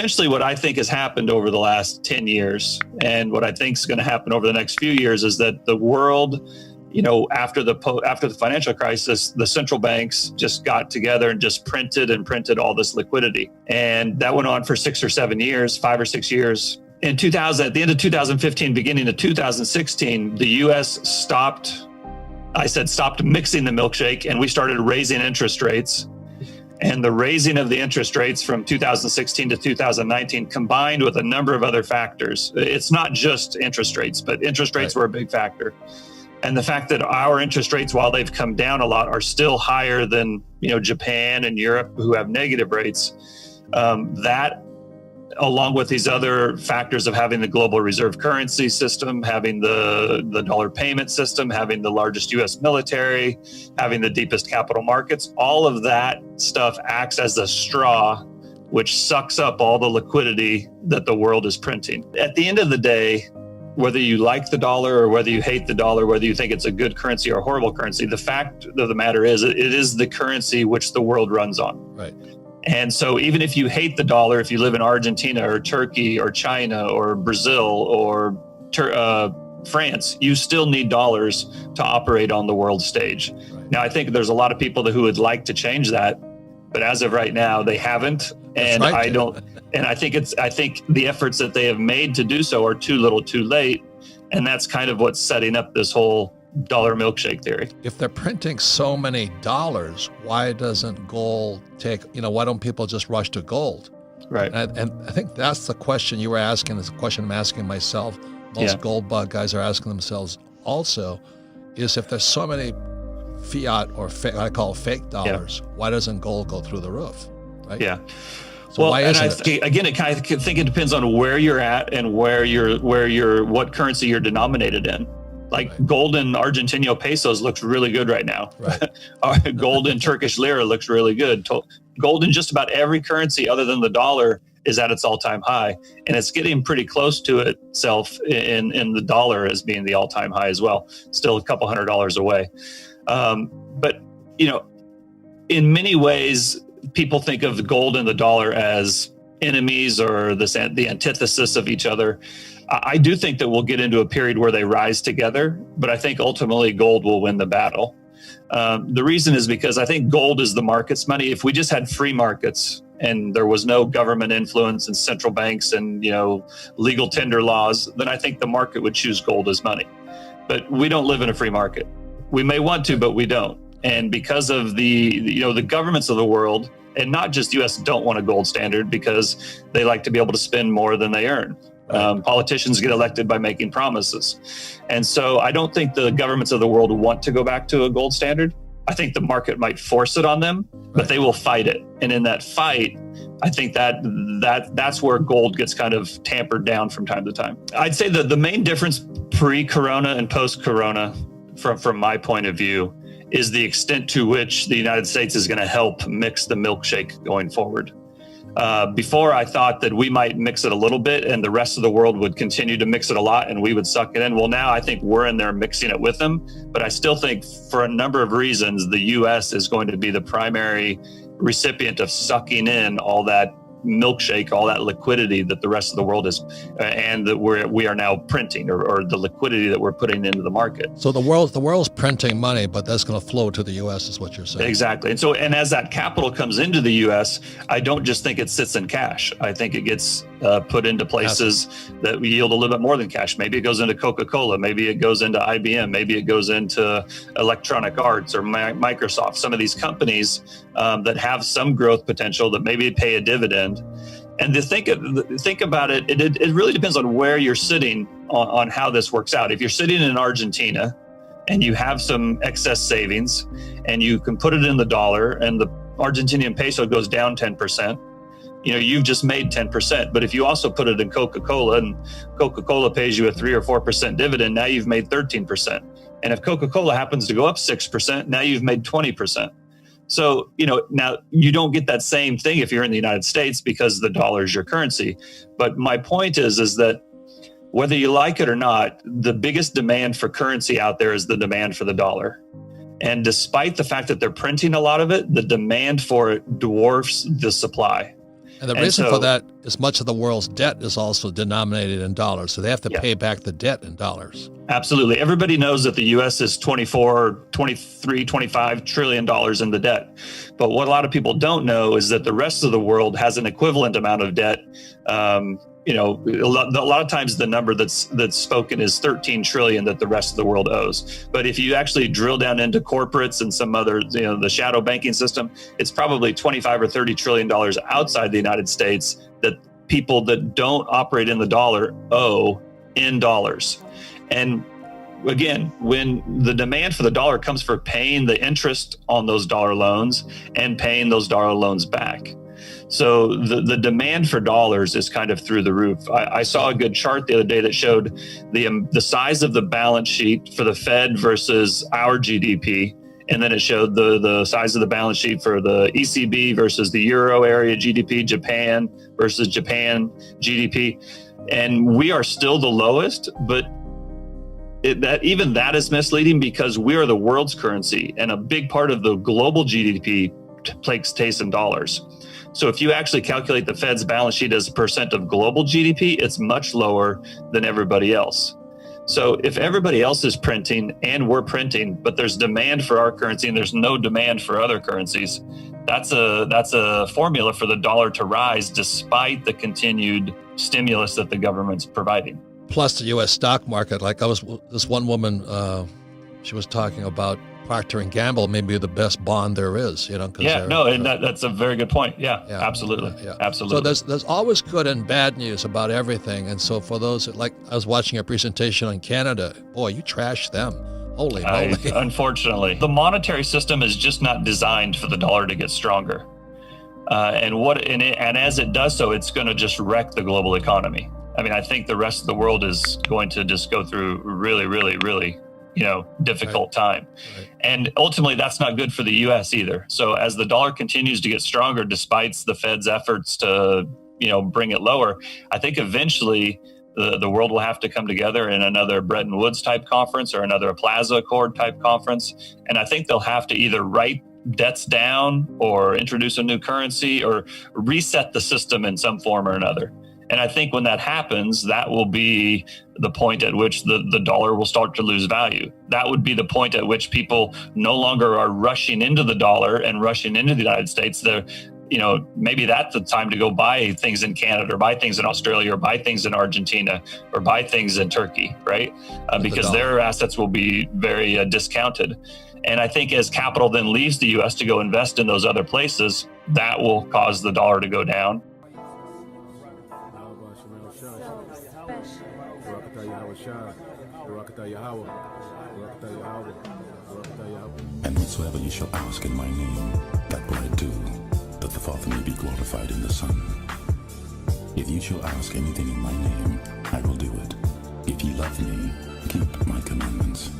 essentially what I think has happened over the last 10 years and what I think is going to happen over the next few years is that the world, after the financial crisis, the central banks just got together and just printed all this liquidity. And that went on for 5 or 6 years. At the end of 2015, beginning of 2016, the US stopped mixing the milkshake, and we started raising interest rates. And the raising of the interest rates from 2016 to 2019 combined with a number of other factors. It's not just interest rates, but interest rates were a big factor. And the fact that our interest rates, while they've come down a lot, are still higher than Japan and Europe, who have negative rates. That, along with these other factors of having the global reserve currency system, having the dollar payment system, having the largest U.S. military, having the deepest capital markets, all of that stuff acts as a straw which sucks up all the liquidity that the world is printing. At the end of the day, whether you like the dollar or whether you hate the dollar, whether you think it's a good currency or a horrible currency, the fact of the matter is it is the currency which the world runs on. Right. And so even if you hate the dollar, if you live in Argentina or Turkey or China or Brazil or France, you still need dollars to operate on the world stage. Right. Now, I think there's a lot of people who would like to change that, but as of right now, they haven't. And I don't. And I think the efforts that they have made to do so are too little, too late. And that's kind of what's setting up this whole dollar milkshake theory. If they're printing so many dollars, why doesn't gold why don't people just rush to gold? Right. And I think that's the question you were asking, is the question I'm asking myself. Most gold bug guys are asking themselves also, is if there's so many fiat or I call it fake dollars, why doesn't gold go through the roof? Right? Yeah. So why isn't it? Again, I think it depends on where you're at and what currency you're denominated in. Like gold in Argentino pesos looks really good right now. Right. Gold in Turkish lira looks really good. Gold in just about every currency other than the dollar is at its all-time high. And it's getting pretty close to itself in the dollar as being the all-time high as well. Still a couple $100 away. But, in many ways, people think of the gold and the dollar as enemies or the antithesis of each other. I do think that we'll get into a period where they rise together, but I think ultimately gold will win the battle. The reason is because I think gold is the market's money. If we just had free markets and there was no government influence and central banks and, legal tender laws, then I think the market would choose gold as money. But we don't live in a free market. We may want to, but we don't. And because of the governments of the world, and not just U.S., don't want a gold standard because they like to be able to spend more than they earn. Politicians get elected by making promises. And so I don't think the governments of the world want to go back to a gold standard. I think the market might force it on them, but they will fight it. And in that fight, I think that's where gold gets kind of tampered down from time to time. I'd say that the main difference pre-corona and post-corona from my point of view is the extent to which the United States is going to help mix the milkshake going forward. Before, I thought that we might mix it a little bit and the rest of the world would continue to mix it a lot and we would suck it in. Well, now I think we're in there mixing it with them. But I still think for a number of reasons, the U.S. is going to be the primary recipient of sucking in all that milkshake, all that liquidity that the rest of the world is, and that we are now printing, or the liquidity that we're putting into the market. So the world's printing money, but that's going to flow to the U.S. is what you're saying. Exactly. And as that capital comes into the U.S., I don't just think it sits in cash. I think it gets put into places that yield a little bit more than cash. Maybe it goes into Coca-Cola. Maybe it goes into IBM. Maybe it goes into Electronic Arts or Microsoft. Some of these companies that have some growth potential that maybe pay a dividend. And to think about it, it really depends on where you're sitting on how this works out. If you're sitting in Argentina and you have some excess savings and you can put it in the dollar and the Argentinian peso goes down 10%, you've just made 10%. But if you also put it in Coca-Cola and Coca-Cola pays you a 3 or 4% dividend, now you've made 13%. And if Coca-Cola happens to go up 6%, now you've made 20%. So, now you don't get that same thing if you're in the United States because the dollar is your currency. But my point is that whether you like it or not, the biggest demand for currency out there is the demand for the dollar. And despite the fact that they're printing a lot of it, the demand for it dwarfs the supply. And the reason for that is much of the world's debt is also denominated in dollars. So they have to pay back the debt in dollars. Absolutely. Everybody knows that the U.S. is 24, 23, 25 trillion dollars in the debt. But what a lot of people don't know is that the rest of the world has an equivalent amount of debt. A lot of times the number that's spoken is 13 trillion that the rest of the world owes. But if you actually drill down into corporates and some other, the shadow banking system, it's probably 25 or 30 trillion dollars outside the United States that people that don't operate in the dollar owe in dollars. And again, when the demand for the dollar comes for paying the interest on those dollar loans and paying those dollar loans back. So the demand for dollars is kind of through the roof. I saw a good chart the other day that showed the size of the balance sheet for the Fed versus our GDP. And then it showed the size of the balance sheet for the ECB versus the Euro area GDP, Japan versus Japan GDP. And we are still the lowest, but even that is misleading because we are the world's currency, and a big part of the global GDP takes in dollars. So if you actually calculate the Fed's balance sheet as a percent of global GDP, it's much lower than everybody else. So if everybody else is printing and we're printing, but there's demand for our currency and there's no demand for other currencies, that's a formula for the dollar to rise despite the continued stimulus that the government's providing. Plus the U.S. stock market, this one woman, she was talking about Procter & Gamble may be the best bond there is, that's a very good point. Yeah, absolutely. Absolutely. So there's always good and bad news about everything. And so for those I was watching a presentation on Canada, boy, you trashed them. Holy moly. Unfortunately, the monetary system is just not designed for the dollar to get stronger. And as it does so, it's going to just wreck the global economy. I mean, I think the rest of the world is going to just go through really, really, really, difficult time. Right. And ultimately, that's not good for the U.S. either. So as the dollar continues to get stronger, despite the Fed's efforts to, bring it lower, I think eventually the world will have to come together in another Bretton Woods type conference or another Plaza Accord type conference. And I think they'll have to either write debts down or introduce a new currency or reset the system in some form or another. And I think when that happens, that will be the point at which the dollar will start to lose value. That would be the point at which people no longer are rushing into the dollar and rushing into the United States. Maybe that's the time to go buy things in Canada or buy things in Australia or buy things in Argentina or buy things in Turkey, right? Because their assets will be very discounted. And I think as capital then leaves the U.S. to go invest in those other places, that will cause the dollar to go down. And whatsoever you shall ask in my name, that will I do, that the Father may be glorified in the Son. If you shall ask anything in my name, I will do it. If ye love me, keep my commandments.